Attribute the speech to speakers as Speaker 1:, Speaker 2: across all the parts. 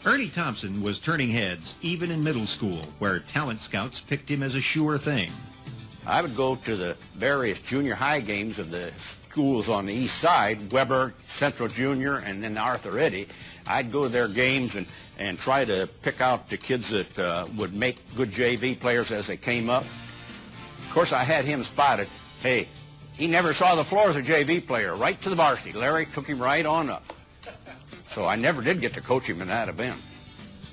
Speaker 1: Ernie Thompson was turning heads even in middle school, where talent scouts picked him as a sure thing.
Speaker 2: I would go to the various junior high games of the schools on the east side, Weber, Central Junior, and then Arthur Eddy. I'd go to their games and try to pick out the kids that would make good JV players as they came up. Of course, I had him spotted. Hey, he never saw the floor as a JV player, right to the varsity. Larry took him right on up. So I never did get to coach him in that event.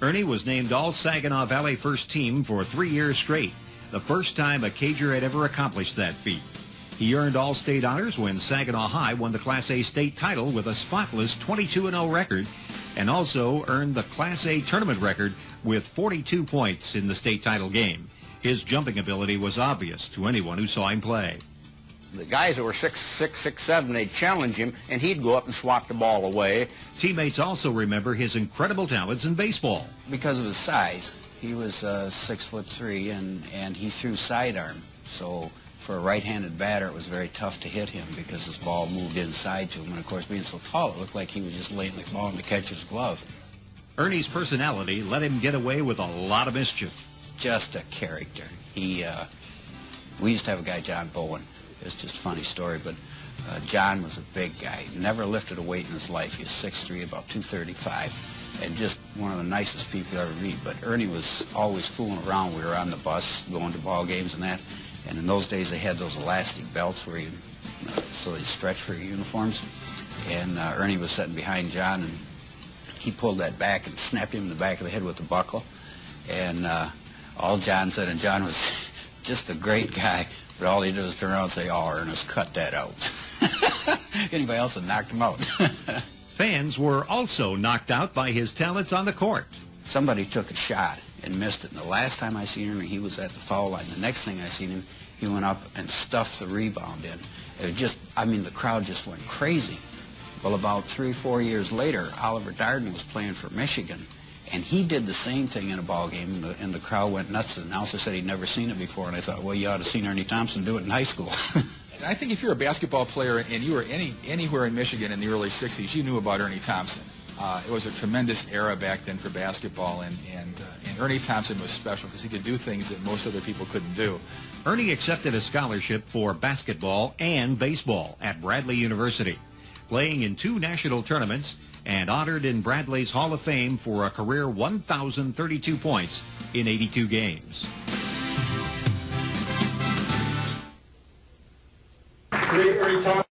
Speaker 1: Ernie was named All-Saginaw Valley first team for 3 years straight, the first time a Cager had ever accomplished that feat. He earned All-State honors when Saginaw High won the Class A state title with a spotless 22-0 record, and also earned the Class A tournament record with 42 points in the state title game. His jumping ability was obvious to anyone who saw him play.
Speaker 2: The guys that were 6'6", 6'7", they'd challenge him, and he'd go up and swat the ball away.
Speaker 1: Teammates also remember his incredible talents in baseball.
Speaker 3: Because of his size, he was 6'3", and he threw sidearm. So for a right-handed batter, it was very tough to hit him because his ball moved inside to him. And, of course, being so tall, it looked like he was just laying the ball in the catcher's glove.
Speaker 1: Ernie's personality let him get away with a lot of mischief.
Speaker 3: Just a character. We used to have a guy, John Bowen. It's just a funny story, but John was a big guy. Never lifted a weight in his life. He was 6'3", about 235, and just one of the nicest people you ever meet. But Ernie was always fooling around. We were on the bus going to ball games and that, and in those days they had those elastic belts where you, so they stretch for your uniforms. And Ernie was sitting behind John, and he pulled that back and snapped him in the back of the head with the buckle. And all John said, and John was just a great guy, but all he did was turn around and say, "Oh, Ernest, cut that out." Anybody else had knocked him out.
Speaker 1: Fans were also knocked out by his talents on the court.
Speaker 3: Somebody took a shot and missed it. And the last time I seen Ernie, he was at the foul line. The next thing I seen him, he went up and stuffed the rebound in. It was just, I mean, the crowd just went crazy. Well, about 3 or 4 years later, Oliver Darden was playing for Michigan, and he did the same thing in a ball game, and the crowd went nuts. The announcer said he'd never seen it before, and I thought, well, you ought to have seen Ernie Thompson do it in high school.
Speaker 4: I think if you're a basketball player and you were anywhere in Michigan in the early 60s, you knew about Ernie Thompson. It was a tremendous era back then for basketball, and Ernie Thompson was special because he could do things that most other people couldn't do.
Speaker 1: Ernie accepted a scholarship for basketball and baseball at Bradley University, playing in 2 national tournaments, and honored in Bradley's Hall of Fame for a career 1,032 points in 82 games.
Speaker 5: Ernie Thompson.